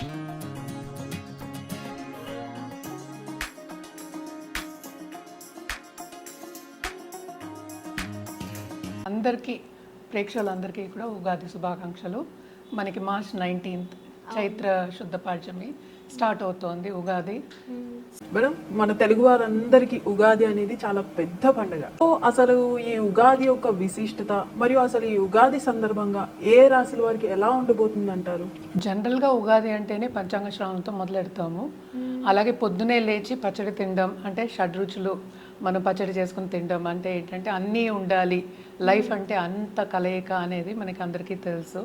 అందరికీ ప్రేక్షకులందరికీ కూడా ఉగాది శుభాకాంక్షలు. మనకి మార్చ్ 19th చైత్ర శుద్ధ పాడ్యమి స్టార్ట్ అవుతోంది ఉగాది. మేడం, మన తెలుగు వారందరికీ ఉగాది అనేది చాలా పెద్ద పండుగ. సో అసలు ఈ ఉగాది యొక్క విశిష్టత మరియు అసలు ఈ ఉగాది సందర్భంగా ఏ రాశుల వారికి ఎలా ఉండబోతుంది అంటారు? జనరల్గా ఉగాది అంటేనే పంచాంగ శ్రవణంతో మొదలెడతాము. అలాగే పొద్దునే లేచి పచ్చడి తినడం అంటే షడ్రుచులు మనం పచ్చడి చేసుకుని తినడం అంటే ఏంటంటే అన్నీ ఉండాలి, లైఫ్ అంటే అంత కలయిక అనేది మనకి అందరికీ తెలుసు.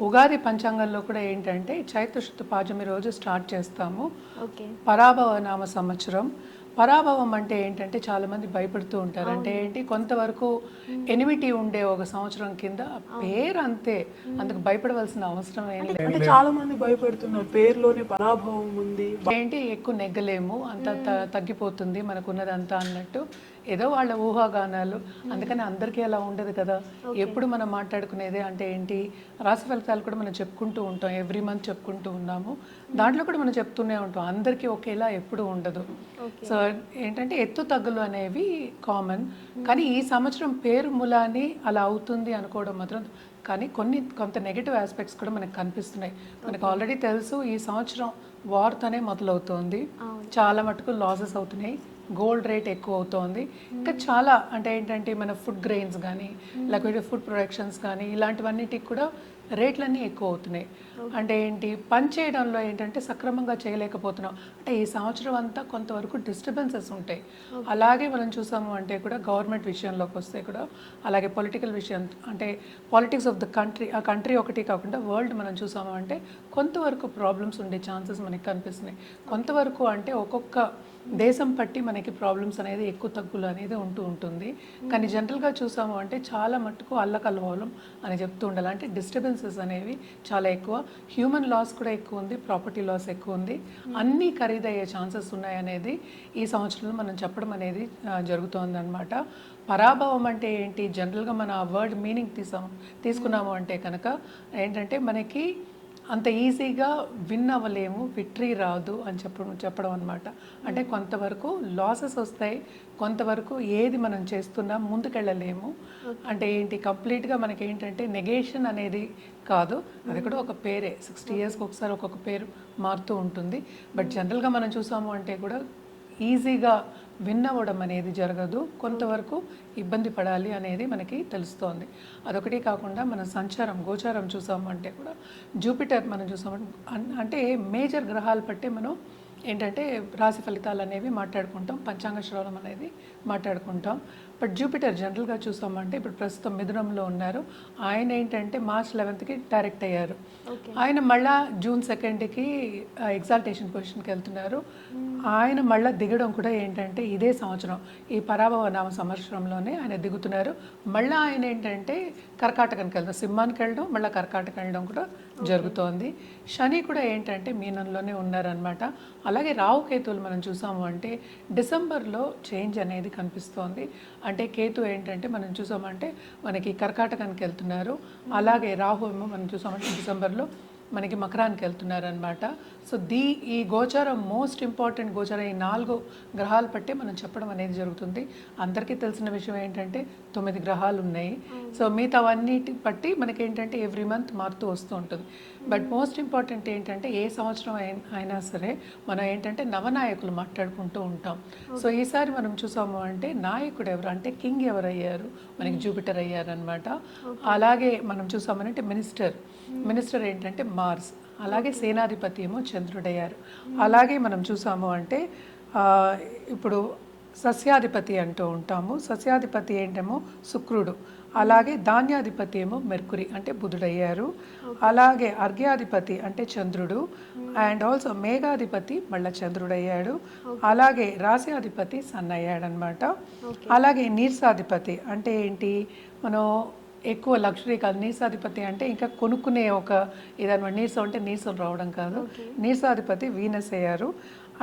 ఉగాది పంచాంగంలో కూడా ఏంటంటే చైత్ర శుద్ధ పాడ్యమి రోజు స్టార్ట్ చేస్తాము. పరాభవ నామ సంవత్సరం. పరాభవం అంటే ఏంటంటే చాలా మంది భయపడుతూ ఉంటారు. అంటే ఏంటి, కొంతవరకు ఎనిమిటీ ఉండే ఒక సంవత్సరం కింద పేరు అంతే, అందుకు భయపడవలసిన అవసరం ఏం లేదు. అంటే చాలా మంది భయపడుతున్నారు, పేరులోనే పరాభవం ఉంది, ఏంటి ఎక్కువ నెగ్గలేము, అంత తగ్గిపోతుంది మనకున్నదంతా అన్నట్టు ఏదో వాళ్ళ ఊహాగానాలు. అందుకని అందరికీ అలా ఉండదు కదా. ఎప్పుడు మనం మాట్లాడుకునేదే అంటే ఏంటి, రాశి ఫలితాలు కూడా మనం చెప్పుకుంటూ ఉంటాం, ఎవ్రీ మంత్ చెప్పుకుంటూ ఉన్నాము. దాంట్లో కూడా మనం చెప్తూనే ఉంటాం, అందరికీ ఒకేలా ఎప్పుడు ఉండదు. సో ఏంటంటే ఎత్తు తగ్గులు అనేవి కామన్. కానీ ఈ సంవత్సరం పేరు ములాని అలా అవుతుంది అనుకోవడం మాత్రం, కానీ కొంత నెగిటివ్ ఆస్పెక్ట్స్ కూడా మనకు కనిపిస్తున్నాయి. మనకు ఆల్రెడీ తెలుసు ఈ సంవత్సరం వార్తోనే మొదలవుతోంది, చాలా మటుకు లాసెస్ అవుతున్నాయి, గోల్డ్ రేట్ ఎక్కువ అవుతోంది. ఇంకా చాలా అంటే ఏంటంటే మన ఫుడ్ గ్రెయిన్స్ కానీ లేకపోతే ఫుడ్ ప్రొడక్షన్స్ కానీ ఇలాంటివన్నిటికి కూడా రేట్లన్నీ ఎక్కువ అవుతున్నాయి. అంటే ఏంటి, పని చేయడంలో ఏంటంటే సక్రమంగా చేయలేకపోతున్నాం. అంటే ఈ సంవత్సరం అంతా కొంతవరకు డిస్టర్బెన్సెస్ ఉంటాయి. అలాగే మనం చూసాము అంటే కూడా గవర్నమెంట్ విషయంలోకి వస్తే కూడా, అలాగే పొలిటికల్ విషయం అంటే పాలిటిక్స్ ఆఫ్ ద కంట్రీ, ఆ కంట్రీ ఒకటి కాకుండా వరల్డ్ మనం చూసాము అంటే కొంతవరకు ప్రాబ్లమ్స్ ఉండే ఛాన్సెస్ మనకి కనిపిస్తున్నాయి. కొంతవరకు అంటే ఒక్కొక్క దేశం పట్టి మనకి ప్రాబ్లమ్స్ అనేది ఎక్కువ తగ్గులు అనేది ఉంటుంది. కానీ జనరల్గా చూసాము అంటే చాలా మట్టుకు అల్లకల్లోలం అని చెప్తూ ఉండాలి. అంటే డిస్టర్బెన్సెస్ అనేవి చాలా ఎక్కువ, హ్యూమన్ లాస్ కూడా ఎక్కువ ఉంది, ప్రాపర్టీ లాస్ ఎక్కువ ఉంది, అన్నీ ఖరీదయ్యే ఛాన్సెస్ ఉన్నాయనేది ఈ సంవత్సరంలో మనం చెప్పడం అనేది జరుగుతోంది అనమాట. పరాభవం అంటే ఏంటి, జనరల్గా మన వర్డ్ మీనింగ్ తీసుకున్నాము అంటే కనుక ఏంటంటే మనకి అంత ఈజీగా విన్ అవ్వలేము, విక్టరీ రాదు అని చెప్పడం అనమాట. అంటే కొంతవరకు లాసెస్ వస్తాయి, కొంతవరకు ఏది మనం చేస్తున్నా ముందుకెళ్ళలేము. అంటే ఏంటి, కంప్లీట్గా మనకి ఏంటంటే నెగేషన్ అనేది కాదు, అది కూడా ఒక పేరే. 60 yearsకి ఒకసారి ఒక్కొక్క పేరు మారుతూ ఉంటుంది. బట్ జనరల్గా మనం చూసాము అంటే కూడా ఈజీగా విన్ అవ్వడం అనేది జరగదు, కొంతవరకు ఇబ్బంది పడాలి అనేది మనకి తెలుస్తోంది. అదొకటి కాకుండా మన సంచారం గోచారం చూసాము అంటే కూడా జూపిటర్ మనం చూసాము అంటే మేజర్ గ్రహాలు బట్టి మనం ఏంటంటే రాశి ఫలితాలు అనేవి మాట్లాడుకుంటాం, పంచాంగ శ్రవణం అనేది మాట్లాడుకుంటాం. బట్ జూపిటర్ జనరల్గా చూసామంటే ఇప్పుడు ప్రస్తుతం మిథునంలో ఉన్నారు. ఆయన ఏంటంటే మార్చ్ 11th డైరెక్ట్ అయ్యారు. ఆయన మళ్ళా జూన్ 2nd ఎగ్జాల్టేషన్ పొజిషన్కి వెళ్తున్నారు. ఆయన మళ్ళీ దిగడం కూడా ఏంటంటే ఇదే సంవత్సరం ఈ పరాభవ నామ సంవత్సరంలోనే ఆయన దిగుతున్నారు. మళ్ళీ ఆయన ఏంటంటే కర్కాటకానికి వెళ్తాం, సింహానికి వెళ్ళడం, మళ్ళీ కర్కాటకం వెళ్ళడం కూడా జరుగుతోంది. శని కూడా ఏంటంటే మీనంలోనే ఉన్నారనమాట. అలాగే రాహుకేతువులు మనం చూసాము అంటే డిసెంబర్లో చేంజ్ అనేది కనిపిస్తోంది. అంటే కేతు ఏంటంటే మనం చూసామంటే మనకి కర్కాటకానికి వెళ్తున్నారు, అలాగే రాహు ఏమో మనం చూసామంటే డిసెంబర్లో మనకి మకరానికి వెళ్తున్నారనమాట. సో ఈ గోచారం మోస్ట్ ఇంపార్టెంట్ గోచారం. ఈ 4 గ్రహాలు బట్టి మనం చెప్పడం అనేది జరుగుతుంది. అందరికీ తెలిసిన విషయం ఏంటంటే 9 గ్రహాలు ఉన్నాయి. సో మిగతావన్నిటి బట్టి మనకి ఏంటంటే ఎవ్రీ మంత్ మారుతూ వస్తూ ఉంటుంది. బట్ మోస్ట్ ఇంపార్టెంట్ ఏంటంటే ఏ సంవత్సరం అయినా సరే మనం ఏంటంటే నవనాయకులు మాట్లాడుకుంటూ ఉంటాం. సో ఈసారి మనం చూసాము అంటే నాయకుడు ఎవరు అంటే కింగ్ ఎవరు అయ్యారు, మనకి జూపిటర్ అయ్యారు అనమాట. అలాగే మనం చూసామనంటే మినిస్టర్ ఏంటంటే మార్స్, అలాగే సేనాధిపతి ఏమో చంద్రుడయ్యారు. అలాగే మనం చూసాము అంటే ఇప్పుడు సస్యాధిపతి అంటూ ఉంటాము, సస్యాధిపతి ఏంటేమో శుక్రుడు, అలాగే ధాన్యాధిపతి ఏమో మెర్కురి అంటే బుధుడయ్యారు. అలాగే అర్ఘ్యాధిపతి అంటే చంద్రుడు, అండ్ ఆల్సో మేఘాధిపతి మళ్ళీ చంద్రుడయ్యాడు. అలాగే రాశ్యాధిపతి సన్ అయ్యాడనమాట. అలాగే నీర్సాధిపతి అంటే ఏంటి, మనం ఎక్కువ లగ్జరీ కాదు, నీర్సాధిపతి అంటే ఇంకా కొనుక్కునే ఒక ఏదన్నమాట. నీరసం అంటే నీరసం రావడం కాదు, నీర్సాధిపతి వీనస్ అయ్యారు.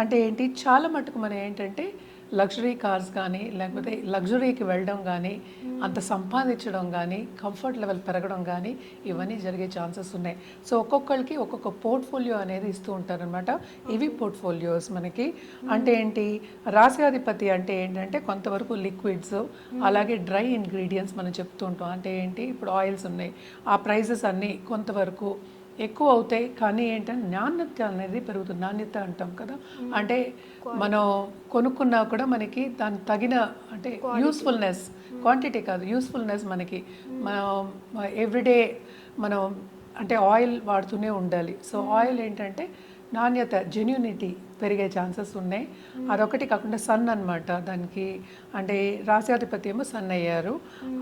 అంటే ఏంటి, చాలా మటుకు మనం ఏంటంటే లగ్జరీ కార్స్ కానీ లేకపోతే లగ్జరీకి వెళ్ళడం కానీ అంత సంపాదించడం కానీ కంఫర్ట్ లెవెల్ పెరగడం కానీ ఇవన్నీ జరిగే ఛాన్సెస్ ఉన్నాయి. సో ఒక్కొక్కరికి ఒక్కొక్క పోర్ట్ఫోలియో అనేది ఇస్తూ ఉంటారనమాట. ఇవి పోర్ట్ఫోలియోస్ మనకి. అంటే ఏంటి, రాశ్యాధిపతి అంటే ఏంటంటే కొంతవరకు లిక్విడ్స్ అలాగే డ్రై ఇంగ్రీడియంట్స్ మనం చెప్తూ ఉంటాం. అంటే ఏంటి, ఇప్పుడు ఆయిల్స్ ఉన్నాయి, ఆ ప్రైజెస్ అన్నీ కొంతవరకు ఎక్కువ అవుతాయి, కానీ ఏంటంటే నాణ్యత అనేది పెరుగుతుంది. నాణ్యత అంటాం కదా, అంటే మనం కొనుక్కున్నా కూడా మనకి దాని తగిన అంటే యూస్ఫుల్నెస్, క్వాంటిటీ కాదు యూస్ఫుల్నెస్ మనకి. మనం ఎవ్రీడే మనం అంటే ఆయిల్ వాడుతూనే ఉండాలి. సో ఆయిల్ ఏంటంటే నాణ్యత, జెన్యూనిటీ పెరిగే ఛాన్సెస్ ఉన్నాయి. అదొకటి కాకుండా సన్ అన్నమాట దానికి, అంటే రాశ్యాధిపతి ఏమో సన్ అయ్యారు.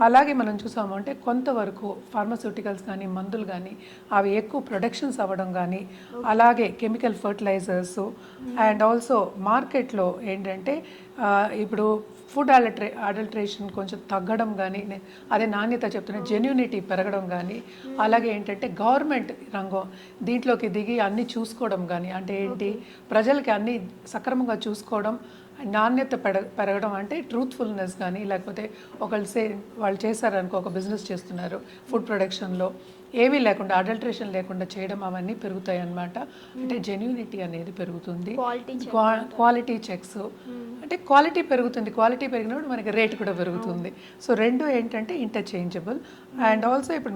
అలాగే మనం చూసాము అంటే కొంతవరకు ఫార్మస్యూటికల్స్ కానీ మందులు కానీ అవి ఎక్కువ ప్రొడక్షన్స్ అవ్వడం కానీ, అలాగే కెమికల్ ఫర్టిలైజర్స్ అండ్ ఆల్సో మార్కెట్లో ఏంటంటే ఇప్పుడు ఫుడ్ అడల్ట్రేషన్ కొంచెం తగ్గడం కానీ, అదే నాణ్యత చెప్తున్న జెన్యూనిటీ పెరగడం కానీ, అలాగే ఏంటంటే గవర్నమెంట్ రంగం దీంట్లోకి దిగి అన్నీ చూసుకోవడం కానీ, అంటే ఏంటి ప్రజలకి అన్నీ సక్రమంగా చూసుకోవడం, నాణ్యత పెరగడం, అంటే ట్రూత్ఫుల్నెస్ కానీ, లేకపోతే వాళ్ళు చేశారనుకో, ఒక బిజినెస్ చేస్తున్నారు ఫుడ్ ప్రొడక్షన్లో ఏమీ లేకుండా అడల్ట్రేషన్ లేకుండా చేయడం, అవన్నీ పెరుగుతాయి అన్నమాట. అంటే జెన్యూనిటీ అనేది పెరుగుతుంది, క్వాలిటీ చెక్స్ అంటే క్వాలిటీ పెరుగుతుంది. క్వాలిటీ పెరిగినప్పుడు మనకి రేట్ కూడా పెరుగుతుంది. సో రెండు ఏంటంటే ఇంటర్చేంజబుల్. అండ్ ఆల్సో ఇప్పుడు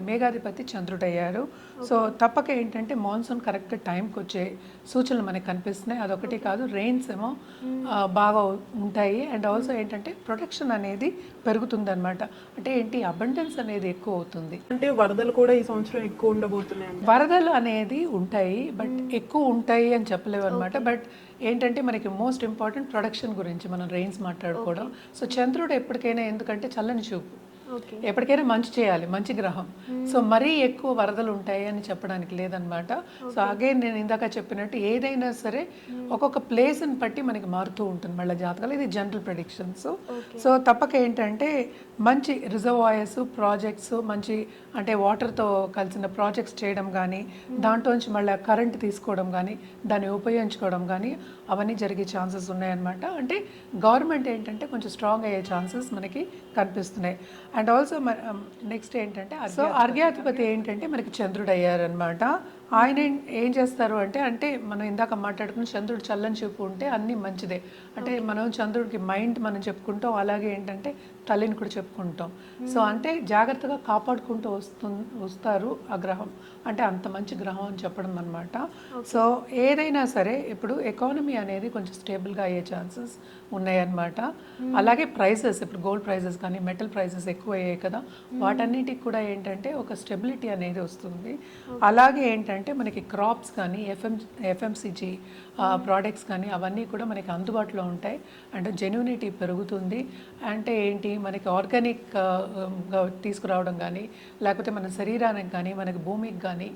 మేఘాధిపతి చంద్రుడు అయ్యారు. సో తప్పక ఏంటంటే మాన్సూన్ కరెక్ట్ టైంకి వచ్చే సూచనలు మనకి కనిపిస్తున్నాయి. అదొకటి కాదు, రెయిన్స్ ఏమో బాగా ఉంటాయి. అండ్ ఆల్సో ఏంటంటే ప్రొటెక్షన్ అనేది పెరుగుతుంది అనమాట. అంటే ఏంటి, అబండెన్స్ అనేది ఎక్కువ అవుతుంది. అంటే వరదలు కూడా ఈ సంవత్సరం ఎక్కువ ఉండబోతున్నాయి. వరదలు అనేది ఉంటాయి, బట్ ఎక్కువ ఉంటాయి అని చెప్పలేవు అనమాట. బట్ ఏంటంటే మనకి మోస్ట్ ఇంపార్టెంట్ ప్రొడక్షన్ గురించి మనం రెయిన్స్ మాట్లాడుకోవడం. సో చంద్రుడు ఎప్పటికైనా, ఎందుకంటే చల్లని చూపు, ఎప్పటికైనా మంచి చేయాలి, మంచి గ్రహం. సో మరీ ఎక్కువ వరదలు ఉంటాయి అని చెప్పడానికి లేదనమాట. సో అగైన్ నేను ఇందాక చెప్పినట్టు ఏదైనా సరే ఒక్కొక్క ప్లేస్ని బట్టి మనకి మారుతూ ఉంటుంది మళ్ళీ జాతకాలు. ఇది జనరల్ ప్రెడిక్షన్స్. సో తప్పక ఏంటంటే మంచి రిజర్వాయర్స్, ప్రాజెక్ట్స్, మంచి అంటే వాటర్తో కలిసిన ప్రాజెక్ట్స్ చేయడం కానీ, దాంట్లోంచి మళ్ళీ కరెంట్ తీసుకోవడం కానీ, దాన్ని ఉపయోగించుకోవడం కానీ, అవన్నీ జరిగే ఛాన్సెస్ ఉన్నాయన్నమాట. అంటే గవర్నమెంట్ ఏంటంటే కొంచెం స్ట్రాంగ్ అయ్యే ఛాన్సెస్ మనకి కనిపిస్తున్నాయి. అండ్ ఆల్సో నెక్స్ట్ ఏంటంటే సో అర్ఘ్యాధిపతి ఏంటంటే మనకి చంద్రుడు అయ్యారనమాట. ఆయన ఏం చేస్తారు అంటే మనం ఇందాక మాట్లాడుకున్న చంద్రుడు చల్లని చూపు ఉంటే అన్నీ మంచిదే. అంటే మనం చంద్రుడికి మైండ్ మనం చెప్పుకుంటాం, అలాగే ఏంటంటే తల్లిని కూడా చెప్పుకుంటాం. సో అంటే జాగ్రత్తగా కాపాడుకుంటూ వస్తారు ఆ గ్రహం, అంటే అంత మంచి గ్రహం అని చెప్పడం అనమాట. సో ఏదైనా సరే ఇప్పుడు ఎకానమీ అనేది కొంచెం స్టేబుల్గా అయ్యే ఛాన్సెస్ ఉన్నాయన్నమాట. అలాగే ప్రైసెస్, ఇప్పుడు గోల్డ్ ప్రైసెస్ కానీ మెటల్ ప్రైసెస్ ఎక్కువ అయ్యాయి కదా, వాటన్నిటికి కూడా ఏంటంటే ఒక స్టెబిలిటీ అనేది వస్తుంది. అలాగే ఏంటంటే మనకి క్రాప్స్ కానీ ఎఫ్ఎంసిజి ప్రోడక్ట్స్ కానీ అవన్నీ కూడా మనకి అందుబాటులో ఉంటాయి. అండ్ జెన్యూనిటీ పెరుగుతుంది. అంటే ఏంటి, మనకి ఆర్గానిక్ తీసుకురావడం కానీ, లేకపోతే మన శరీరానికి కానీ, మనకి భూమికి కానీ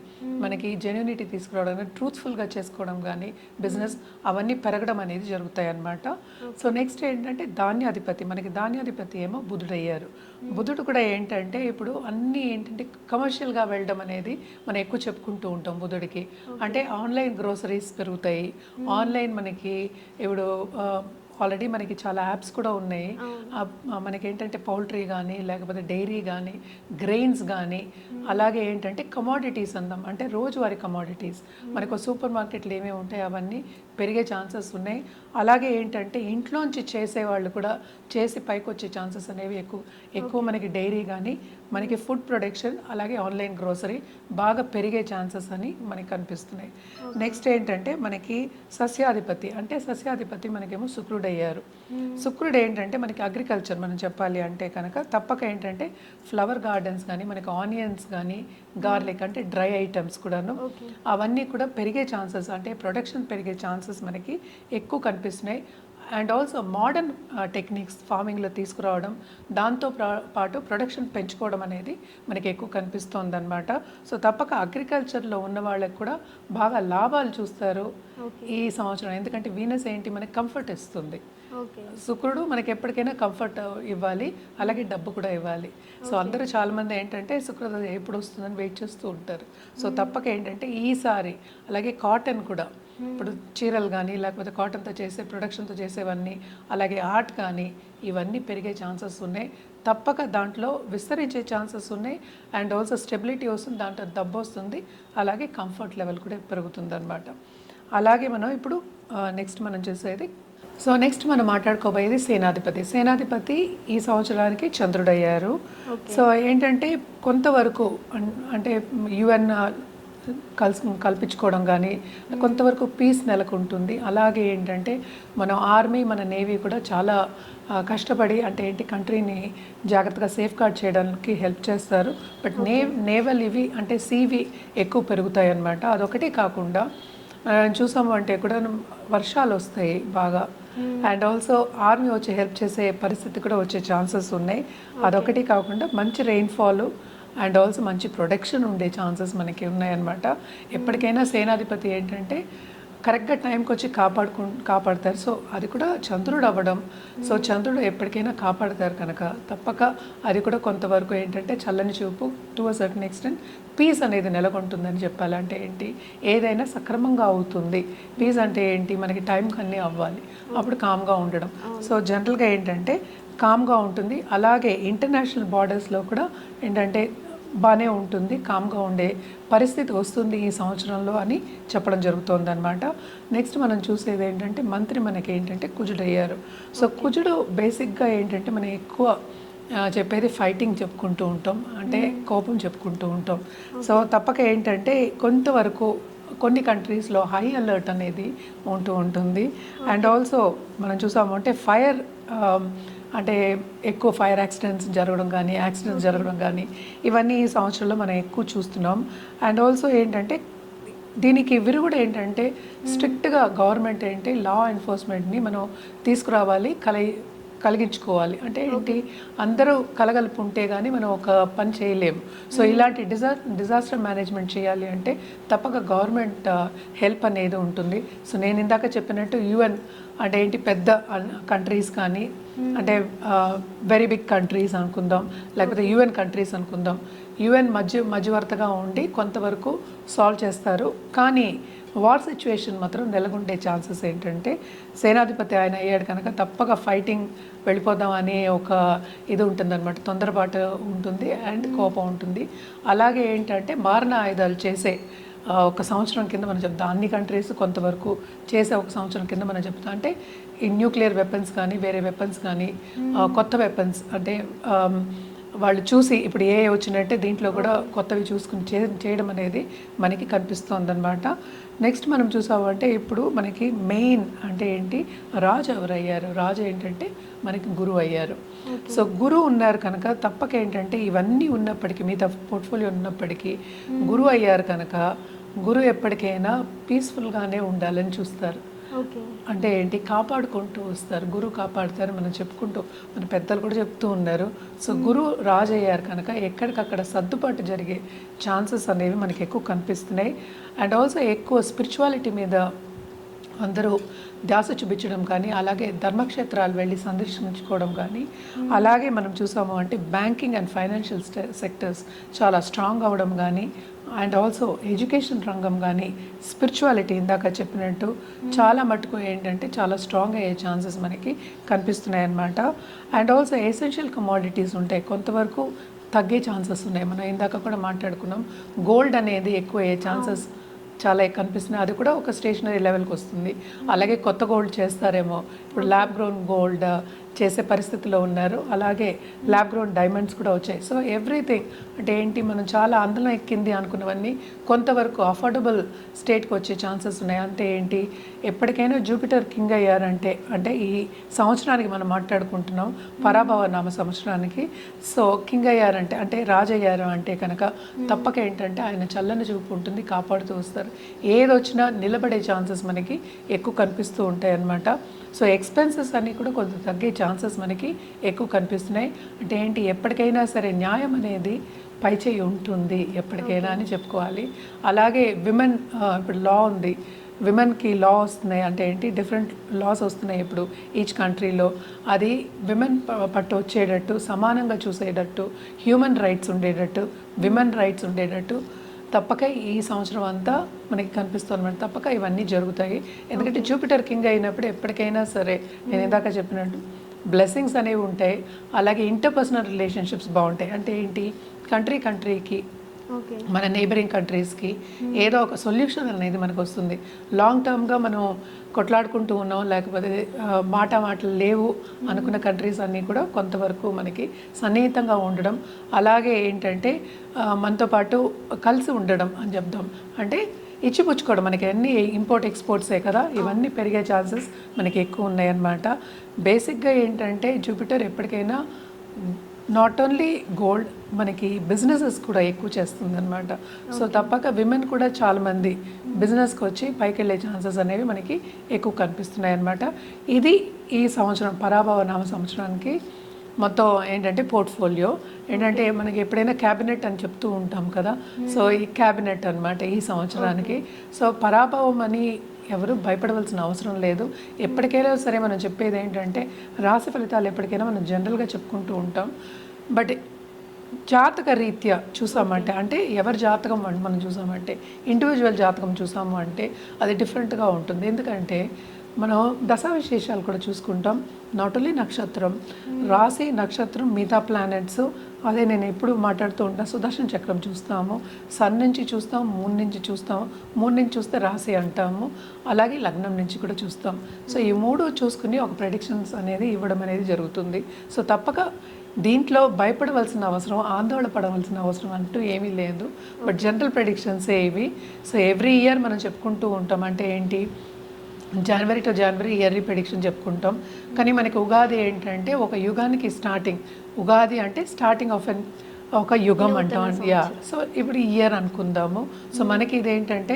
మనకి జెన్యూనిటీ తీసుకురావడం కానీ, ట్రూత్ఫుల్గా చేసుకోవడం కానీ, బిజినెస్ అవన్నీ పెరగడం అనేది జరుగుతాయి అన్నమాట. సో నెక్స్ట్ ఏంటంటే మనకి ధాన్యాధిపతి ఏమో బుధుడు అయ్యారు. బుధుడు కూడా ఏంటంటే ఇప్పుడు అన్నీ ఏంటంటే కమర్షియల్గా వెళ్ళడం అనేది మనం ఎక్కువ చెప్పుకుంటూ ఉంటాం బుధుడికి. అంటే ఆన్లైన్ గ్రోసరీస్ పెరుగుతాయి, ఆన్లైన్ మనకి ఇప్పుడు ఆల్రెడీ మనకి చాలా యాప్స్ కూడా ఉన్నాయి. మనకి ఏంటంటే పౌల్ట్రీ కానీ, లేకపోతే డైరీ కానీ, గ్రెయిన్స్ కానీ, అలాగే ఏంటంటే కమోడిటీస్ అందాం, అంటే రోజువారీ కమోడిటీస్ మనకు సూపర్ మార్కెట్లు ఏమేమి ఉంటాయి అవన్నీ పెరిగే ఛాన్సెస్ ఉన్నాయి. అలాగే ఏంటంటే ఇంట్లోంచి చేసేవాళ్ళు కూడా చేసి పైకి వచ్చే ఛాన్సెస్ అనేవి ఎక్కువ మనకి డైరీ కానీ, మనకి ఫుడ్ ప్రొడక్షన్, అలాగే ఆన్లైన్ గ్రోసరీ బాగా పెరిగే ఛాన్సెస్ అని మనకి కనిపిస్తున్నాయి. నెక్స్ట్ ఏంటంటే మనకి సస్యాధిపతి మనకేమో శుక్రుడు అయ్యారు. శుక్రుడు ఏంటంటే మనకి అగ్రికల్చర్ మనం చెప్పాలి అంటే కనుక తప్పక ఏంటంటే ఫ్లవర్ గార్డెన్స్ కానీ, మనకి ఆనియన్స్ కానీ, గార్లిక్ అంటే డ్రై ఐటమ్స్ కూడాను అవన్నీ కూడా పెరిగే ఛాన్సెస్, అంటే ప్రొడక్షన్ పెరిగే ఛాన్సెస్ మనకి ఎక్కువ కనిపిస్తున్నాయి. అండ్ ఆల్సో మోడర్న్ టెక్నిక్స్ ఫార్మింగ్లో తీసుకురావడం, దాంతో పాటు ప్రొడక్షన్ పెంచుకోవడం అనేది మనకి ఎక్కువ కనిపిస్తుంది అనమాట. సో తప్పక అగ్రికల్చర్లో ఉన్న వాళ్ళకి కూడా బాగా లాభాలు చూస్తారు ఈ సంవత్సరం. ఎందుకంటే వీనస్ ఏంటి, మనకి కంఫర్ట్ ఇస్తుంది. ఓకే. శుక్రుడు మనకి ఎప్పటికైనా కంఫర్ట్ ఇవ్వాలి, అలాగే డబ్బు కూడా ఇవ్వాలి. సో అందరూ చాలామంది ఏంటంటే శుక్రదశ ఎప్పుడు వస్తుందని వెయిట్ చేస్తూ ఉంటారు. సో తప్పక ఏంటంటే ఈసారి అలాగే కాటన్ కూడా, ఇప్పుడు చీరలు కానీ లేకపోతే కాటన్తో చేసే ప్రొడక్షన్తో చేసేవన్నీ, అలాగే ఆర్ట్ కానీ ఇవన్నీ పెరిగే ఛాన్సెస్ ఉన్నాయి. తప్పక దాంట్లో విస్తరించే ఛాన్సెస్ ఉన్నాయి. అండ్ ఆల్సో స్టెబిలిటీ వస్తుంది, దాంట్లో డబ్బు వస్తుంది, అలాగే కంఫర్ట్ లెవెల్ కూడా పెరుగుతుంది అనమాట. అలాగే మనం ఇప్పుడు నెక్స్ట్ మనం చూసేది, సో నెక్స్ట్ మనం మాట్లాడుకోబోయేది సేనాధిపతి. సేనాధిపతి ఈ సంవత్సరానికి చంద్రుడయ్యారు. సో ఏంటంటే కొంతవరకు అంటే యుఎన్ కల్పించుకోవడం కానీ కొంతవరకు పీస్ నెలకొంటుంది. అలాగే ఏంటంటే మన ఆర్మీ మన నేవీ కూడా చాలా కష్టపడి అంటే ఏంటి కంట్రీని జాగ్రత్తగా సేఫ్ గార్డ్ చేయడానికి హెల్ప్ చేస్తారు. బట్ నేవల్ ఇవి అంటే సీవి ఎక్కువ పెరుగుతాయి అన్నమాట. అదొకటి కాకుండా చూసాము అంటే కూడా వర్షాలు వస్తాయి బాగా, అండ్ ఆల్సో ఆర్మీ వచ్చి హెల్ప్ చేసే పరిస్థితి కూడా వచ్చే ఛాన్సెస్ ఉన్నాయి. అదొకటి కాకుండా మంచి రెయిన్ఫాల్ అండ్ ఆల్సో మంచి ప్రొడక్షన్ ఉండే ఛాన్సెస్ మనకి ఉన్నాయన్నమాట. ఎప్పటికైనా సేనాధిపతి ఏంటంటే కరెక్ట్గా టైంకి వచ్చి కాపాడతారు. సో అది కూడా చంద్రుడు అవ్వడం, సో చంద్రుడు ఎప్పటికైనా కాపాడతారు కనుక తప్పక అది కూడా కొంతవరకు ఏంటంటే చల్లని చూపు to a certain extent peace అనేది నెలకొంటుందని చెప్పాలంటే ఏంటి, ఏదైనా సక్రమంగా అవుతుంది. పీస్ అంటే ఏంటి, మనకి టైంకి అన్నీ అవ్వాలి, అప్పుడు కామ్గా ఉండడం. సో జనరల్గా ఏంటంటే కామ్గా ఉంటుంది. అలాగే ఇంటర్నేషనల్ బార్డర్స్లో కూడా ఏంటంటే బాగానే ఉంటుంది, కామ్గా ఉండే పరిస్థితి వస్తుంది ఈ సంవత్సరంలో అని చెప్పడం జరుగుతుంది అనమాట. నెక్స్ట్ మనం చూసేది ఏంటంటే మంత్రి మనకి ఏంటంటే కుజుడు అయ్యారు. సో కుజుడు బేసిక్గా ఏంటంటే మనం ఎక్కువ చెప్పేది ఫైటింగ్ చెప్పుకుంటూ ఉంటాం, అంటే కోపం చెప్పుకుంటూ ఉంటాం. సో తప్పక ఏంటంటే కొంతవరకు కొన్ని కంట్రీస్లో హై అలర్ట్ అనేది ఉంటూ ఉంటుంది. అండ్ ఆల్సో మనం చూసాము అంటే ఫైర్ అంటే ఎక్కువ ఫైర్ యాక్సిడెంట్స్ జరగడం కానీ ఇవన్నీ ఈ సంవత్సరంలో మనం ఎక్కువ చూస్తున్నాం. అండ్ ఆల్సో ఏంటంటే దీనికి విరుగుడు ఏంటంటే స్ట్రిక్ట్గా గవర్నమెంట్ ఏంటి లా ఎన్ఫోర్స్మెంట్ని మనం తీసుకురావాలి, కలిగించుకోవాలి. అంటే ఏంటి, అందరూ కలగలుపు ఉంటే కానీ మనం ఒక పని చేయలేము. సో ఇలాంటి డిజాస్టర్ మేనేజ్మెంట్ చేయాలి అంటే తప్పక గవర్నమెంట్ హెల్ప్ అనేది ఉంటుంది. సో నేను ఇందాక చెప్పినట్టు యుఎన్ అంటే ఏంటి పెద్ద కంట్రీస్ కానీ అంటే వెరీ బిగ్ కంట్రీస్ అనుకుందాం, లేకపోతే యుఎన్ కంట్రీస్ అనుకుందాం, యుఎన్ మధ్యవర్తగా ఉండి కొంతవరకు సాల్వ్ చేస్తారు. కానీ వార్ సిచ్యువేషన్ మాత్రం నెలకొండే ఛాన్సెస్ ఏంటంటే సేనాధిపతి ఆయన అయ్యాడు కనుక తప్పక ఫైటింగ్ వెళ్ళిపోదాం అనే ఒక ఇది ఉంటుందన్నమాట, తొందరపాటు ఉంటుంది అండ్ కోపం ఉంటుంది. అలాగే ఏంటంటే మారణ ఆయుధాలు చేసే ఒక సంవత్సరం కింద మనం చెప్తాం, అన్ని కంట్రీస్ కొంతవరకు చేసే ఒక సంవత్సరం కింద మనం చెప్తాం. అంటే ఈ న్యూక్లియర్ వెపన్స్ కానీ వేరే వెపన్స్ కానీ కొత్త వెపన్స్ అంటే వాళ్ళు చూసి ఇప్పుడు ఏ వచ్చినట్టే దీంట్లో కూడా కొత్తవి చూసుకుని చేయడం అనేది మనకి కనిపిస్తుంది అనమాట. నెక్స్ట్ మనం చూసామంటే ఇప్పుడు మనకి మెయిన్ అంటే ఏంటి, రాజు ఎవరు అయ్యారు, రాజు ఏంటంటే మనకి గురువు అయ్యారు. సో గురువు ఉన్నారు కనుక తప్పక ఏంటంటే ఇవన్నీ ఉన్నప్పటికీ మిగతా పోర్ట్ఫోలియో ఉన్నప్పటికీ గురువు అయ్యారు కనుక గురువు ఎప్పటికైనా పీస్ఫుల్గానే ఉండాలని చూస్తారు. అంటే ఏంటి, కాపాడుకుంటూ వస్తారు, గురువు కాపాడుతారు మనం చెప్పుకుంటూ మన పెద్దలు కూడా చెప్తూ ఉన్నారు. సో గురువు రాజు అయ్యారు కనుక ఎక్కడికక్కడ సర్దుబాటు జరిగే ఛాన్సెస్ అనేవి మనకి ఎక్కువ కనిపిస్తున్నాయి. అండ్ ఆల్సో ఎక్కువ స్పిరిచువాలిటీ మీద అందరూ ధ్యాస చూపించడం కానీ, అలాగే ధర్మక్షేత్రాలు వెళ్ళి సందర్శించుకోవడం కానీ, అలాగే మనం చూసాము అంటే బ్యాంకింగ్ అండ్ ఫైనాన్షియల్ సెక్టర్స్ చాలా స్ట్రాంగ్ అవ్వడం కానీ, అండ్ ఆల్సో ఎడ్యుకేషన్ రంగం కానీ స్పిరిచువాలిటీ ఇందాక చెప్పినట్టు చాలా మటుకు ఏంటంటే చాలా స్ట్రాంగ్ అయ్యే ఛాన్సెస్ మనకి కనిపిస్తున్నాయి అన్నమాట. అండ్ ఆల్సో ఎసెన్షియల్ కమోడిటీస్ ఉంటాయి, కొంతవరకు తగ్గే ఛాన్సెస్ ఉన్నాయి. మనం ఇందాక కూడా మాట్లాడుకున్నాం, గోల్డ్ అనేది ఎక్కువ అయ్యే ఛాన్సెస్ చాలా కనిపిస్తున్నాయి, అది కూడా ఒక స్టేషనరీ లెవెల్కి వస్తుంది. అలాగే కొత్త గోల్డ్ చేస్తారేమో, ఇప్పుడు ల్యాబ్ గ్రోన్ గోల్డ్ చేసే పరిస్థితిలో ఉన్నారు, అలాగే ల్యాబ్ గ్రోన్ డైమండ్స్ కూడా వచ్చాయి. సో ఎవ్రీథింగ్ అంటే ఏంటి, మనం చాలా అందలం ఎక్కింది అనుకున్నవన్నీ కొంతవరకు అఫోర్డబుల్ స్టేట్కి వచ్చే ఛాన్సెస్ ఉన్నాయి. అంటే ఏంటి, ఎప్పటికైనా జూపిటర్ కింగ్ అయ్యారంటే అంటే ఈ సంవత్సరానికి మనం మాట్లాడుకుంటున్నాం పరాభవ నామ సంవత్సరానికి. సో కింగ్ అయ్యారంటే అంటే రాజు అయ్యారు అంటే కనుక తప్పక ఏంటంటే ఆయన చల్లని చూపు ఉంటుంది, కాపాడుతూ వస్తారు. ఏదొచ్చినా నిలబడే ఛాన్సెస్ మనకి ఎక్కువ కనిపిస్తూ ఉంటాయి అన్నమాట. సో ఎక్స్పెన్సెస్ అన్నీ కూడా కొంత తగ్గే ఛాన్సెస్ మనకి ఎక్కువ కనిపిస్తున్నాయి. అంటే ఏంటి, ఎప్పటికైనా సరే న్యాయం అనేది పైచేయి ఉంటుంది ఎప్పటికైనా అని చెప్పుకోవాలి. అలాగే విమెన్ ఇప్పుడు లా ఉంది, విమెన్కి లా వస్తున్నాయి, అంటే ఏంటి డిఫరెంట్ లాస్ వస్తున్నాయి ఇప్పుడు ఈచ్ కంట్రీలో. అది విమెన్ పట్టు వచ్చేటట్టు, సమానంగా చూసేటట్టు, హ్యూమన్ రైట్స్ ఉండేటట్టు, విమెన్ రైట్స్ ఉండేటట్టు తప్పక ఈ సంవత్సరం అంతా మనకి కనిపిస్తుంది అనమాట. తప్పక ఇవన్నీ జరుగుతాయి. ఎందుకంటే జూపిటర్ కింగ్ అయినప్పుడు ఎప్పటికైనా సరే నేను ఇందాక చెప్పినట్టు బ్లెస్సింగ్స్ అనేవి ఉంటాయి. అలాగే ఇంటర్పర్సనల్ రిలేషన్షిప్స్ బాగుంటాయి. అంటే ఏంటి, కంట్రీకి మన నైబరింగ్ కంట్రీస్కి ఏదో ఒక సొల్యూషన్ అనేది మనకు వస్తుంది. లాంగ్ టర్మ్గా మనం కొట్లాడుకుంటూ ఉన్నాం, లేకపోతే మాటలు లేవు అనుకున్న కంట్రీస్ అన్నీ కూడా కొంతవరకు మనకి సన్నిహితంగా ఉండడం, అలాగే ఏంటంటే మనతో పాటు కలిసి ఉండడం అని చెప్దాం. అంటే ఇచ్చిపుచ్చుకోవడం, మనకి అన్ని ఇంపోర్ట్ ఎక్స్పోర్ట్సే కదా, ఇవన్నీ పెరిగే ఛాన్సెస్ మనకి ఎక్కువ ఉన్నాయన్నమాట. బేసిక్గా ఏంటంటే జూపిటర్ ఎప్పటికైనా నాట్ ఓన్లీ గోల్డ్, మనకి బిజినెసెస్ కూడా ఎక్కువ చేస్తుంది అనమాట. సో తప్పక విమెన్ కూడా చాలామంది బిజినెస్కి వచ్చి పైకి వెళ్ళే ఛాన్సెస్ అనేవి మనకి ఎక్కువ కనిపిస్తున్నాయి అన్నమాట. ఇది ఈ సంవత్సరం పరాభవ నామ సంవత్సరానికి మొత్తం ఏంటంటే పోర్ట్ఫోలియో. ఏంటంటే మనకి ఎప్పుడైనా క్యాబినెట్ అని చెప్తూ ఉంటాం కదా, సో ఈ క్యాబినెట్ అనమాట ఈ సంవత్సరానికి. సో పరాభవం అని ఎవరు భయపడవలసిన అవసరం లేదు. ఎప్పటికైనా సరే మనం చెప్పేది ఏంటంటే రాశి ఫలితాలు ఎప్పటికైనా మనం జనరల్గా చెప్పుకుంటూ ఉంటాం. బట్ జాతక రీత్యా చూసామంటే, అంటే ఎవరి జాతకం మనం చూసామంటే, ఇండివిజువల్ జాతకం చూసాము అంటే అది డిఫరెంట్గా ఉంటుంది. ఎందుకంటే మనం దశా విశేషాలు కూడా చూసుకుంటాం. నాట్ ఓన్లీ నక్షత్రం, రాశి, నక్షత్రం, మిగతా ప్లానెట్స్, అదే నేను ఎప్పుడు మాట్లాడుతూ ఉంటాను. సుదర్శన చక్రం చూస్తాము, సన్ నుంచి చూస్తాం, మూన్ నుంచి చూస్తాము, మూన్ నుంచి చూస్తే రాశి అంటాము, అలాగే లగ్నం నుంచి కూడా చూస్తాం. సో ఈ మూడు చూసుకుని ఒక ప్రెడిక్షన్స్ అనేది ఇవ్వడం అనేది జరుగుతుంది. సో తప్పక దీంట్లో భయపడవలసిన అవసరం, ఆందోళన పడవలసిన అవసరం అంటూ ఏమీ లేదు. బట్ జనరల్ ప్రెడిక్షన్సే ఇవి. సో ఎవ్రీ ఇయర్ మనం చెప్పుకుంటూ ఉంటాం. అంటే ఏంటి, జనవరి టు జనవరి ఇయర్లీ ప్రెడిక్షన్ చెప్పుకుంటాం. కానీ మనకి ఉగాది ఏంటంటే ఒక యుగానికి స్టార్టింగ్. ఉగాది అంటే స్టార్టింగ్ ఆఫ్ ఒక యుగం అంటాం. యా, సో ఇప్పుడు ఇయర్ అనుకుందాము. సో మనకి ఇదేంటంటే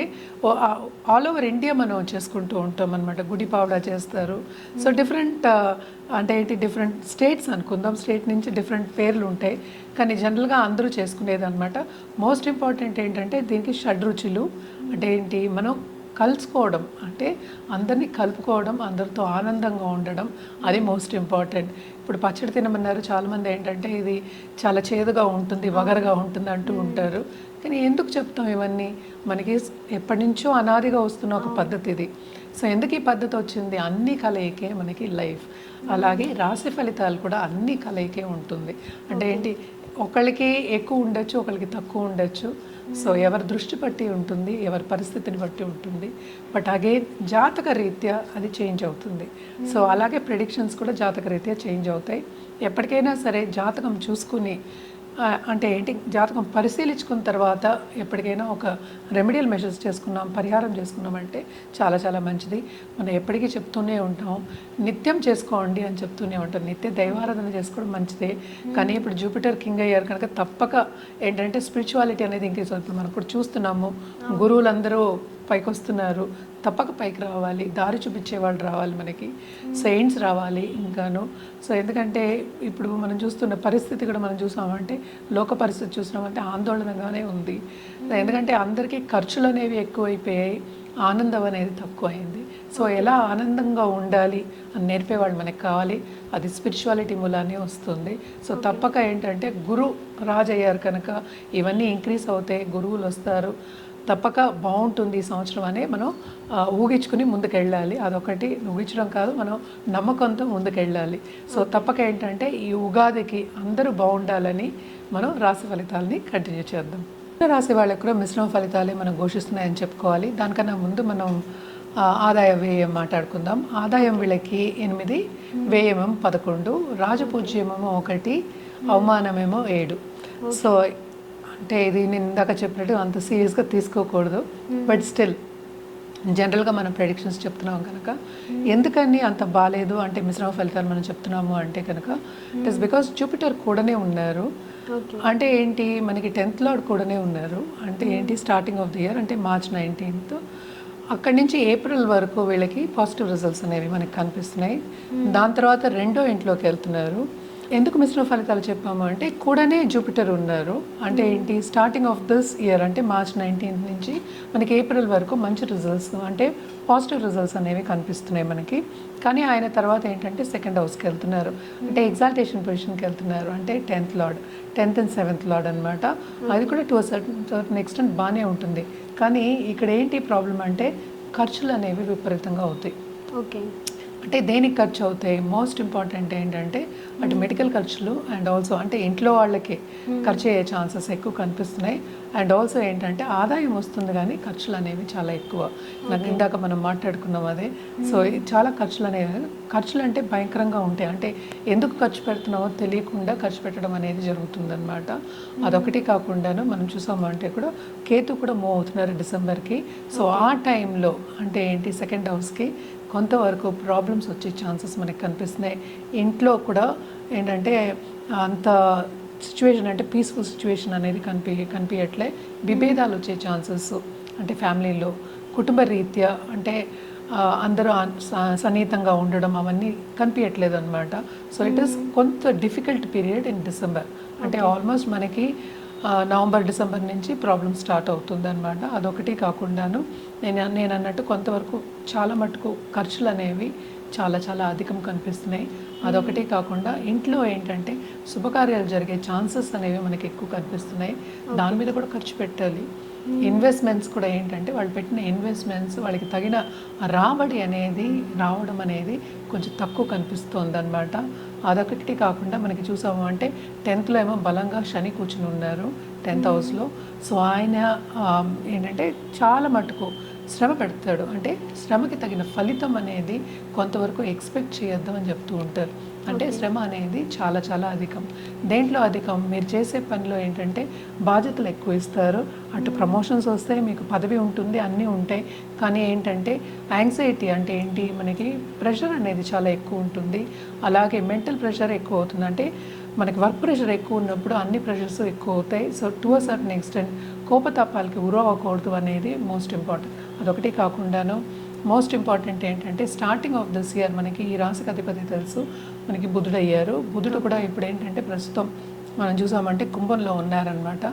ఆల్ ఓవర్ ఇండియా మనం చేసుకుంటూ ఉంటాం అనమాట. గుడి పావడా చేస్తారు. సో డిఫరెంట్ అంటే ఏంటి, డిఫరెంట్ స్టేట్స్ అనుకుందాం, స్టేట్ నుంచి డిఫరెంట్ పేర్లు ఉంటాయి. కానీ జనరల్గా అందరూ చేసుకునేది అనమాట. మోస్ట్ ఇంపార్టెంట్ ఏంటంటే దీనికి షడ్రుచులు. అంటే ఏంటి, మనం కలుసుకోవడం, అంటే అందరినీ కలుపుకోవడం, అందరితో ఆనందంగా ఉండడం, అది మోస్ట్ ఇంపార్టెంట్. ఇప్పుడు పచ్చడి తినమన్నారు చాలామంది, ఏంటంటే ఇది చాలా చేదుగా ఉంటుంది, వగరగా ఉంటుంది అంటూ ఉంటారు. కానీ ఎందుకు చెప్తాం ఇవన్నీ, మనకి ఎప్పటి నుంచో అనాదిగా వస్తున్న ఒక పద్ధతి ఇది. సో ఎందుకు ఈ పద్ధతి వచ్చింది, అన్ని కలయికే మనకి లైఫ్. అలాగే రాశి ఫలితాలు కూడా అన్ని కలయికే ఉంటుంది. అంటే ఏంటి, ఒకళ్ళకి ఎక్కువ ఉండొచ్చు, ఒకళ్ళకి తక్కువ ఉండొచ్చు. సో ఎవరి దృష్టి బట్టి ఉంటుంది, ఎవరి పరిస్థితిని బట్టి ఉంటుంది. బట్ అగైన్ జాతక రీత్యా అది చేంజ్ అవుతుంది. సో అలాగే ప్రెడిక్షన్స్ కూడా జాతక రీత్యా చేంజ్ అవుతాయి. ఎప్పటికైనా సరే జాతకం చూసుకుని, అంటే ఏంటి, జాతకం పరిశీలించుకున్న తర్వాత ఎప్పటికైనా ఒక రెమెడియల్ మెషర్స్ చేసుకున్నాం, పరిహారం చేసుకున్నామంటే చాలా చాలా మంచిది. మనం ఎప్పటికీ చెప్తూనే ఉంటాం, నిత్యం చేసుకోండి అని చెప్తూనే ఉంటాం. నిత్య దైవారాధన చేసుకోవడం మంచిదే. కానీ ఇప్పుడు జూపిటర్ కింగ్ అయ్యారు కనుక తప్పక ఏంటంటే స్పిరిచువాలిటీ అనేది ఇంక్రీజ్ అవుతుంది. మనం ఇప్పుడు చూస్తున్నాము, గురువులందరూ పైకి వస్తున్నారు, తప్పక పైకి రావాలి, దారి చూపించే వాళ్ళు రావాలి, మనకి సెయింట్స్ రావాలి ఇంకాను. సో ఎందుకంటే ఇప్పుడు మనం చూస్తున్న పరిస్థితి కూడా మనం చూసామంటే, లోక పరిస్థితి చూసినామంటే ఆందోళనగానే ఉంది. ఎందుకంటే అందరికీ ఖర్చులు అనేవి ఎక్కువైపోయాయి, ఆనందం అనేది తక్కువైంది. సో ఎలా ఆనందంగా ఉండాలి అని నేర్పేవాళ్ళు మనకు కావాలి. అది స్పిరిచువాలిటీ మూలానే వస్తుంది. సో తప్పక ఏంటంటే గురు రాజు అయ్యారు కనుక ఇవన్నీ ఇంక్రీజ్ అవుతాయి, గురువులు వస్తారు, తప్పక బాగుంటుంది ఈ సంవత్సరం అనే మనం ఊగించుకుని ముందుకెళ్ళాలి. అదొకటి ఊగించడం కాదు, మనం నమ్మకంతో ముందుకెళ్ళాలి. సో తప్పక ఏంటంటే ఈ ఉగాదికి అందరూ బాగుండాలని మనం రాశి ఫలితాలని కంటిన్యూ చేద్దాం. రాశి వాళ్ళకి కూడా మిశ్రమ ఫలితాలే మనం ఘోషిస్తున్నాయని చెప్పుకోవాలి. దానికన్నా ముందు మనం ఆదాయ వ్యయం మాట్లాడుకుందాం. ఆదాయం వీళ్ళకి 8, వ్యయమేమో 11, రాజపూజ్యమేమో 1, అవమానమేమో 7. సో అంటే ఇది నేను ఇందాక చెప్పినట్టు అంత సీరియస్గా తీసుకోకూడదు. బట్ స్టిల్ జనరల్గా మనం ప్రెడిక్షన్స్ చెప్తున్నాం కనుక, ఎందుకని అంత బాగాలేదు అంటే మిశ్రమ ఫలితాలు మనం చెప్తున్నాము అంటే కనుక, ఇట్ ఇస్ బికాస్ జూపిటర్ కూడానే ఉన్నారు. అంటే ఏంటి, మనకి 10th లార్డ్ కూడానే ఉన్నారు. అంటే ఏంటి, స్టార్టింగ్ ఆఫ్ ది ఇయర్ అంటే March 19th, అక్కడి నుంచి ఏప్రిల్ వరకు వీళ్ళకి పాజిటివ్ రిజల్ట్స్ అనేవి మనకి కనిపిస్తున్నాయి. దాని తర్వాత 2వ ఇంట్లోకి వెళ్తున్నారు. ఎందుకు మిశ్రమ ఫలితాలు చెప్పాము అంటే కూడానే జూపిటర్ ఉన్నారు. అంటే ఏంటి, స్టార్టింగ్ ఆఫ్ దిస్ ఇయర్ అంటే మార్చ్ 19 నుంచి మనకి ఏప్రిల్ వరకు మంచి రిజల్ట్స్ అంటే పాజిటివ్ రిజల్ట్స్ అనేవి కనిపిస్తున్నాయి మనకి. కానీ ఆయన తర్వాత ఏంటంటే సెకండ్ హౌస్కి వెళ్తున్నారు, అంటే ఎగ్జాల్టేషన్ పొజిషన్కి వెళ్తున్నారు, అంటే 10th lord, 10th and 7th lord అనమాట. అది కూడా టు సర్టన్ ఎక్స్టెంట్ బాగానే ఉంటుంది. కానీ ఇక్కడ ఏంటి ప్రాబ్లం అంటే ఖర్చులు అనేవి విపరీతంగా అవుతాయి. ఓకే. అంటే దేనికి ఖర్చు అవుతాయి, మోస్ట్ ఇంపార్టెంట్ ఏంటంటే అటు మెడికల్ ఖర్చులు అండ్ ఆల్సో అంటే ఇంట్లో వాళ్ళకి ఖర్చు అయ్యే ఛాన్సెస్ ఎక్కువ కనిపిస్తున్నాయి. అండ్ ఆల్సో ఏంటంటే ఆదాయం వస్తుంది కానీ ఖర్చులు అనేవి చాలా ఎక్కువ. నాకు ఇందాక మనం మాట్లాడుకున్నాం అదే. సో చాలా ఖర్చులు అంటే భయంకరంగా ఉంటాయి. అంటే ఎందుకు ఖర్చు పెడుతున్నామో తెలియకుండా ఖర్చు పెట్టడం అనేది జరుగుతుందన్నమాట. అదొకటి కాకుండాను మనం చూసాము అంటే కూడా కేతు కూడా మూవ్ అవుతున్నారు డిసెంబర్కి. సో ఆ టైంలో అంటే ఏంటి, సెకండ్ హౌస్కి కొంతవరకు ప్రాబ్లమ్స్ వచ్చే ఛాన్సెస్ మనకి కనిపిస్తున్నాయి. ఇంట్లో కూడా ఏంటంటే అంత సిచ్యువేషన్ అంటే పీస్ఫుల్ సిచ్యువేషన్ అనేది కనిపించట్లే. విభేదాలు వచ్చే ఛాన్సెస్ అంటే ఫ్యామిలీలో కుటుంబ రీత్యా అంటే అందరూ సన్నిహితంగా ఉండడం అవన్నీ కనిపించట్లేదు అనమాట. సో ఇట్ ఈస్ కొంత డిఫికల్ట్ పీరియడ్ ఇన్ డిసెంబర్. అంటే ఆల్మోస్ట్ మనకి నవంబర్ డిసెంబర్ నుంచి ప్రాబ్లమ్ స్టార్ట్ అవుతుంది అనమాట. అదొకటి కాకుండాను నేను అన్నట్టు కొంతవరకు చాలా మటుకు ఖర్చులు అనేవి చాలా చాలా అధికం కనిపిస్తున్నాయి. అదొకటి కాకుండా ఇంట్లో ఏంటంటే శుభకార్యాలు జరిగే ఛాన్సెస్ అనేవి మనకి ఎక్కువ కనిపిస్తున్నాయి. దాని మీద కూడా ఖర్చు పెట్టాలి. ఇన్వెస్ట్మెంట్స్ కూడా ఏంటంటే వాళ్ళు పెట్టిన ఇన్వెస్ట్మెంట్స్ వాళ్ళకి తగిన రాబడి అనేది రావడం అనేది కొంచెం తక్కువ కనిపిస్తుంది అనమాట. అదొకటి కాకుండా మనకి చూసాము అంటే 10th ఏమో బలంగా శని కూర్చుని ఉన్నారు 10th హౌస్లో. సో ఆయన ఏంటంటే చాలా మటుకు శ్రమ పెడతాడు. అంటే శ్రమకి తగిన ఫలితం అనేది కొంతవరకు ఎక్స్పెక్ట్ చేయొద్దాం అని చెప్తూ ఉంటారు. అంటే శ్రమ అనేది చాలా చాలా అధికం. దేంట్లో అధికం, మీరు చేసే పనిలో ఏంటంటే బాధ్యతలు ఎక్కువ ఇస్తారు. అటు ప్రమోషన్స్ వస్తాయి, మీకు పదవి ఉంటుంది, అన్నీ ఉంటాయి. కానీ ఏంటంటే యాంగ్జైటీ అంటే ఏంటి, మనకి ప్రెషర్ అనేది చాలా ఎక్కువ ఉంటుంది. అలాగే మెంటల్ ప్రెషర్ ఎక్కువ అవుతుంది. అంటే మనకి వర్క్ ప్రెషర్ ఎక్కువ ఉన్నప్పుడు అన్ని ప్రెషర్స్ ఎక్కువ అవుతాయి. So to a certain extent కోపతాపాలకి ఉరవకూడదు అనేది మోస్ట్ ఇంపార్టెంట్. అదొకటి కాకుండాను మోస్ట్ ఇంపార్టెంట్ ఏంటంటే స్టార్టింగ్ ఆఫ్ దిస్ ఇయర్ మనకి ఈ రాశికి అధిపతి తెలుసు మనకి బుధుడు అయ్యారు. బుధుడు కూడా ఇప్పుడు ఏంటంటే ప్రస్తుతం మనం చూసామంటే కుంభంలో ఉన్నారనమాట.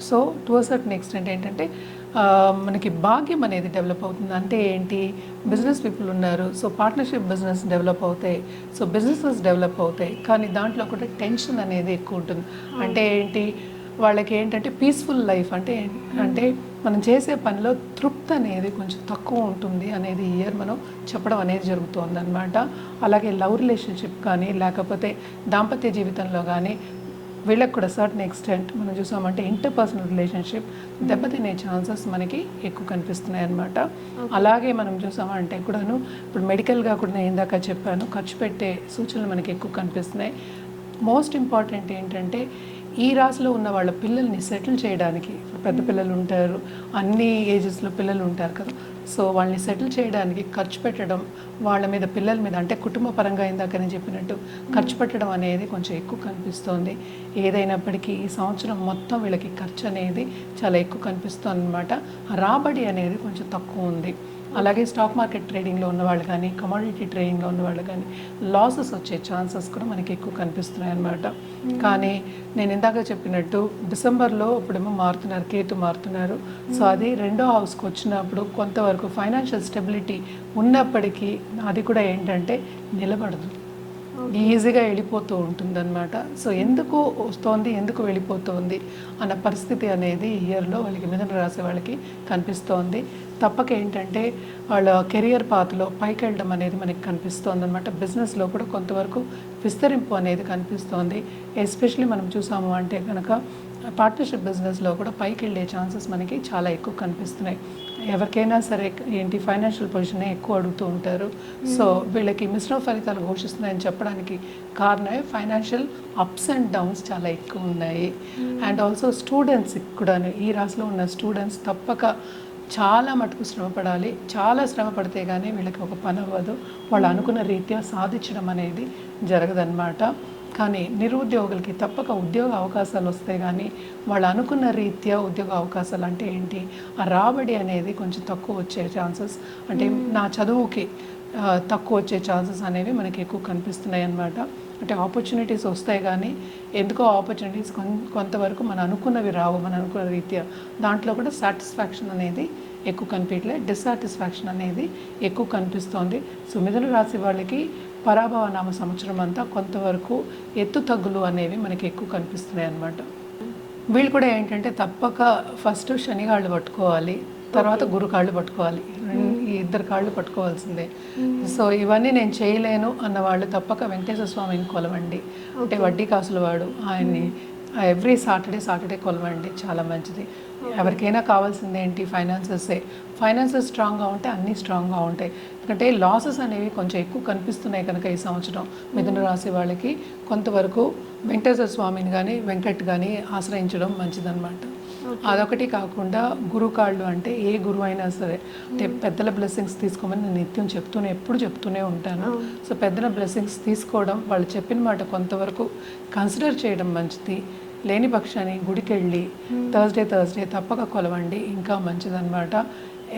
So to a certain extent ఏంటంటే మనకి భాగ్యం అనేది డెవలప్ అవుతుంది. అంటే ఏంటి, బిజినెస్ పీపుల్ ఉన్నారు, సో పార్ట్నర్షిప్ బిజినెస్ డెవలప్ అవుతాయి, సో బిజినెసెస్ డెవలప్ అవుతాయి. కానీ దాంట్లో కూడా టెన్షన్ అనేది ఎక్కువ ఉంటుంది. అంటే ఏంటి, వాళ్ళకి ఏంటంటే పీస్ఫుల్ లైఫ్ అంటే అంటే మనం చేసే పనిలో తృప్తి అనేది కొంచెం తక్కువ ఉంటుంది అనేది ఈ ఇయర్ మనం చెప్పడం అనేది జరుగుతుంది అనమాట. అలాగే లవ్ రిలేషన్షిప్ కానీ లేకపోతే దాంపత్య జీవితంలో కానీ వీళ్ళకి కూడా సర్టన్ ఎక్స్టెంట్ మనం చూసామంటే ఇంటర్పర్సనల్ రిలేషన్షిప్ దెబ్బతినే ఛాన్సెస్ మనకి ఎక్కువ కనిపిస్తున్నాయి అన్నమాట. అలాగే మనం చూసామంటే కూడాను ఇప్పుడు మెడికల్గా కూడా నేను ఇందాక చెప్పాను, ఖర్చు పెట్టే సూచనలు మనకి ఎక్కువ కనిపిస్తున్నాయి. మోస్ట్ ఇంపార్టెంట్ ఏంటంటే ఈ రాశిలో ఉన్న వాళ్ళ పిల్లల్ని సెటిల్ చేయడానికి, పెద్ద పిల్లలు ఉంటారు, అన్ని ఏజెస్లో పిల్లలు ఉంటారు కదా, సో వాళ్ళని సెటిల్ చేయడానికి ఖర్చు పెట్టడం, వాళ్ళ మీద పిల్లల మీద అంటే కుటుంబ పరంగా ఇందాక నేను చెప్పినట్టు ఖర్చు పెట్టడం అనేది కొంచెం ఎక్కువ కనిపిస్తుంది. ఏదైనప్పటికీ ఈ సంవత్సరం మొత్తం వీళ్ళకి ఖర్చు అనేది చాలా ఎక్కువ కనిపిస్తుంది అనమాట. రాబడి అనేది కొంచెం తక్కువ ఉంది. అలాగే స్టాక్ మార్కెట్ ట్రేడింగ్లో ఉన్నవాళ్ళు కానీ కమోడిటీ ట్రేడింగ్లో ఉన్నవాళ్ళు కానీ లాసెస్ వచ్చే ఛాన్సెస్ కూడా మనకి ఎక్కువ కనిపిస్తున్నాయి అన్నమాట. కానీ నేను ఇందాక చెప్పినట్టు డిసెంబర్లో ఇప్పుడేమో మారుతున్నారు, కేతు మారుతున్నారు. సో అది రెండో హౌస్కి వచ్చినప్పుడు కొంతవరకు ఫైనాన్షియల్ స్టెబిలిటీ ఉన్నప్పటికీ అది కూడా ఏంటంటే నిలబడదు, ఈజీగా వెళ్ళిపోతూ ఉంటుందన్నమాట. సో ఎందుకు వస్తోంది, ఎందుకు వెళ్ళిపోతుంది అన్న పరిస్థితి అనేది ఈ ఇయర్లో వాళ్ళకి మిథున రాశి వాళ్ళకి కనిపిస్తోంది. తప్పక ఏంటంటే వాళ్ళ కెరియర్ పాత్లో పైకి వెళ్ళడం అనేది మనకి కనిపిస్తోంది అనమాట. బిజినెస్లో కూడా కొంతవరకు విస్తరింపు అనేది కనిపిస్తోంది. ఎస్పెషలీ మనం చూసాము అంటే కనుక పార్ట్నర్షిప్ బిజినెస్లో కూడా పైకి వెళ్ళే ఛాన్సెస్ మనకి చాలా ఎక్కువ కనిపిస్తున్నాయి. ఎవరికైనా సరే ఏంటి ఫైనాన్షియల్ పొజిషనే ఎక్కువ అడుగుతూ ఉంటారు. సో వీళ్ళకి మిశ్రమ ఫలితాలు ఘోషిస్తున్నాయని చెప్పడానికి కారణమే ఫైనాన్షియల్ అప్స్ అండ్ డౌన్స్ చాలా ఎక్కువ ఉన్నాయి. అండ్ ఆల్సో స్టూడెంట్స్కి కూడా ఈ రాశిలో ఉన్న స్టూడెంట్స్ తప్పక చాలా మటుకు శ్రమపడాలి. చాలా శ్రమ పడితే కానీ వీళ్ళకి ఒక పని అవ్వదు, వాళ్ళు అనుకున్న రీత్యా సాధించడం అనేది జరగదన్నమాట. కానీ నిరుద్యోగులకి తప్పక ఉద్యోగ అవకాశాలు వస్తాయి. కానీ వాళ్ళు అనుకున్న రీత్యా ఉద్యోగ అవకాశాలు అంటే ఏంటి, ఆ రాబడి అనేది కొంచెం తక్కువ వచ్చే ఛాన్సెస్, అంటే నా చదువుకి తక్కువ వచ్చే ఛాన్సెస్ అనేవి మనకి ఎక్కువ కనిపిస్తున్నాయి అన్నమాట. అంటే ఆపర్చునిటీస్ వస్తాయి కానీ ఎందుకో ఆపర్చునిటీస్ కొంతవరకు మనం అనుకున్నవి రావు, మన అనుకున్న రీత్యా. దాంట్లో కూడా సాటిస్ఫాక్షన్ అనేది ఎక్కువ కనిపించలే, డిస్సాటిస్ఫాక్షన్ అనేది ఎక్కువ కనిపిస్తోంది. సో మిథున రాశి వాళ్ళకి పరాభవ నామ సంవత్సరం అంతా కొంతవరకు ఎత్తు తగ్గులు అనేవి మనకి ఎక్కువ కనిపిస్తున్నాయి అన్నమాట. వీళ్ళు కూడా ఏంటంటే తప్పక ఫస్ట్ శని కాళ్ళు పట్టుకోవాలి, తర్వాత గురు కాళ్ళు పట్టుకోవాలి. ఈ ఇద్దరు కాళ్ళు పట్టుకోవాల్సిందే. సో ఇవన్నీ నేను చేయలేను అన్న వాళ్ళు తప్పక వెంకటేశ్వర స్వామిని కొలవండి. అంటే వడ్డీ కాసుల వాడు, ఆయన్ని ఎవ్రీ సాటర్డే కొలవండి, చాలా మంచిది. ఎవరికైనా కావాల్సింది ఏంటి? ఫైనాన్సెస్ స్ట్రాంగ్గా ఉంటే అన్నీ స్ట్రాంగ్గా ఉంటాయి. ఎందుకంటే లాసెస్ అనేవి కొంచెం ఎక్కువ కనిపిస్తున్నాయి కనుక ఈ సంవత్సరం మిథున రాశి వాళ్ళకి కొంతవరకు వెంకటేశ్వర స్వామిని కానీ వెంకట్ కానీ ఆశ్రయించడం మంచిదన్నమాట. అదొకటి కాకుండా గురు కాళ్ళు అంటే ఏ గురువు అయినా సరే అంటే పెద్దల బ్లెస్సింగ్స్ తీసుకోమని నేను ఎప్పుడు చెప్తూనే ఉంటాను. సో పెద్దల బ్లెస్సింగ్స్ తీసుకోవడం, వాళ్ళు చెప్పిన మాట కొంతవరకు కన్సిడర్ చేయడం మంచిది. లేని పక్షాన్ని గుడికి వెళ్ళి థర్స్డే తప్పక కొలవండి, ఇంకా మంచిదన్నమాట.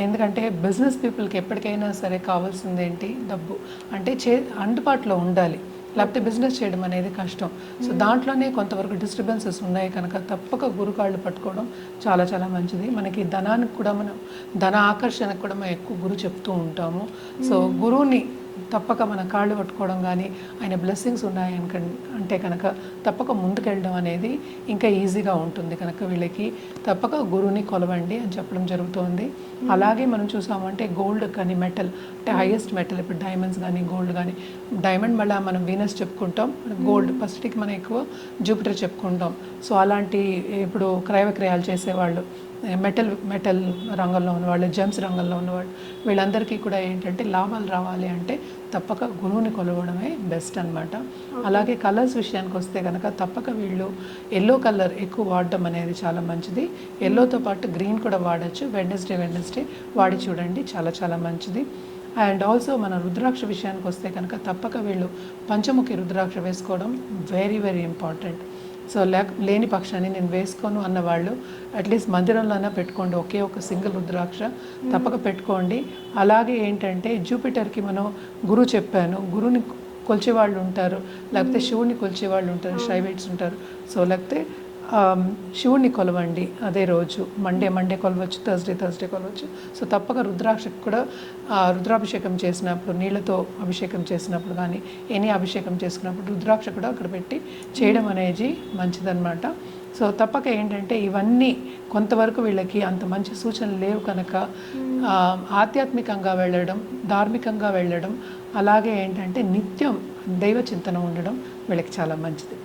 ఎందుకంటే బిజినెస్ పీపుల్కి ఎప్పటికైనా సరే కావాల్సింది ఏంటి? డబ్బు. అంటే అందుబాటులో ఉండాలి, లేకపోతే బిజినెస్ చేయడం అనేది కష్టం. సో దాంట్లోనే కొంతవరకు డిస్టర్బెన్సెస్ ఉన్నాయి కనుక తప్పక గురుకాళ్ళు పట్టుకోవడం చాలా చాలా మంచిది. మనకి ధనానికి కూడా ధన ఆకర్షణకు కూడా మనం ఎక్కువ గురు చెప్తూ ఉంటాము. సో గురువుని తప్పక మన కాళ్ళు పట్టుకోవడం కానీ ఆయన బ్లెస్సింగ్స్ అంటే కనుక తప్పక ముందుకెళ్ళడం అనేది ఇంకా ఈజీగా ఉంటుంది కనుక వీళ్ళకి తప్పక గురువుని కొలవండి అని చెప్పడం జరుగుతుంది. అలాగే మనం చూసామంటే గోల్డ్ కానీ మెటల్ అంటే హైయెస్ట్ మెటల్, ఇప్పుడు డైమండ్స్ కానీ గోల్డ్ కానీ, డైమండ్ మళ్ళీ మనం వీనస్ చెప్పుకుంటాం, గోల్డ్ ఫస్ట్కి మనం ఎక్కువ జూపిటర్ చెప్పుకుంటాం. సో అలాంటి ఇప్పుడు క్రయ విక్రయాలు చేసేవాళ్ళు, మెటల్ రంగంలో ఉన్నవాళ్ళు, జెమ్స్ రంగంలో ఉన్నవాళ్ళు, వీళ్ళందరికీ కూడా ఏంటంటే లాభాలు రావాలి అంటే తప్పక గురువుని కొలవడమే బెస్ట్ అన్నమాట. అలాగే కలర్స్ విషయానికి వస్తే కనుక తప్పక వీళ్ళు ఎల్లో కలర్ ఎక్కువ వాడడం అనేది చాలా మంచిది. ఎల్లోతో పాటు గ్రీన్ కూడా వాడచ్చు. వెడ్నెస్డే వాడి చూడండి, చాలా చాలా మంచిది. అండ్ ఆల్సో మన రుద్రాక్ష విషయానికి వస్తే కనుక తప్పక వీళ్ళు పంచముఖి రుద్రాక్ష వేసుకోవడం వెరీ వెరీ ఇంపార్టెంట్. సో లేని పక్షాన్ని నేను వేసుకోను అన్నవాళ్ళు అట్లీస్ట్ మందిరంలోనే పెట్టుకోండి, ఒకే ఒక సింగిల్ రుద్రాక్ష తప్పక పెట్టుకోండి. అలాగే ఏంటంటే జూపిటర్కి మనం గురువు చెప్పాను, గురువుని కొలిచేవాళ్ళు ఉంటారు, లేకపోతే శివుని కొలిచేవాళ్ళు ఉంటారు, షైవైట్స్ ఉంటారు. సో లేకపోతే శివుణ్ణి కొలవండి అదే రోజు, మండే కొలవచ్చు, థర్స్డే కొలవచ్చు. సో తప్పక రుద్రాక్షకు కూడా రుద్రాభిషేకం చేసినప్పుడు, నీళ్ళతో అభిషేకం చేసినప్పుడు కానీ ఎనీ అభిషేకం చేసుకున్నప్పుడు రుద్రాక్ష కూడా అక్కడ పెట్టి చేయడం అనేది మంచిదన్నమాట. సో తప్పక ఏంటంటే ఇవన్నీ కొంతవరకు వీళ్ళకి అంత మంచి సూచనలు లేవు కనుక ఆధ్యాత్మికంగా వెళ్ళడం, ధార్మికంగా వెళ్ళడం, అలాగే ఏంటంటే నిత్యం దైవ చింతన ఉండడం వీళ్ళకి చాలా మంచిది.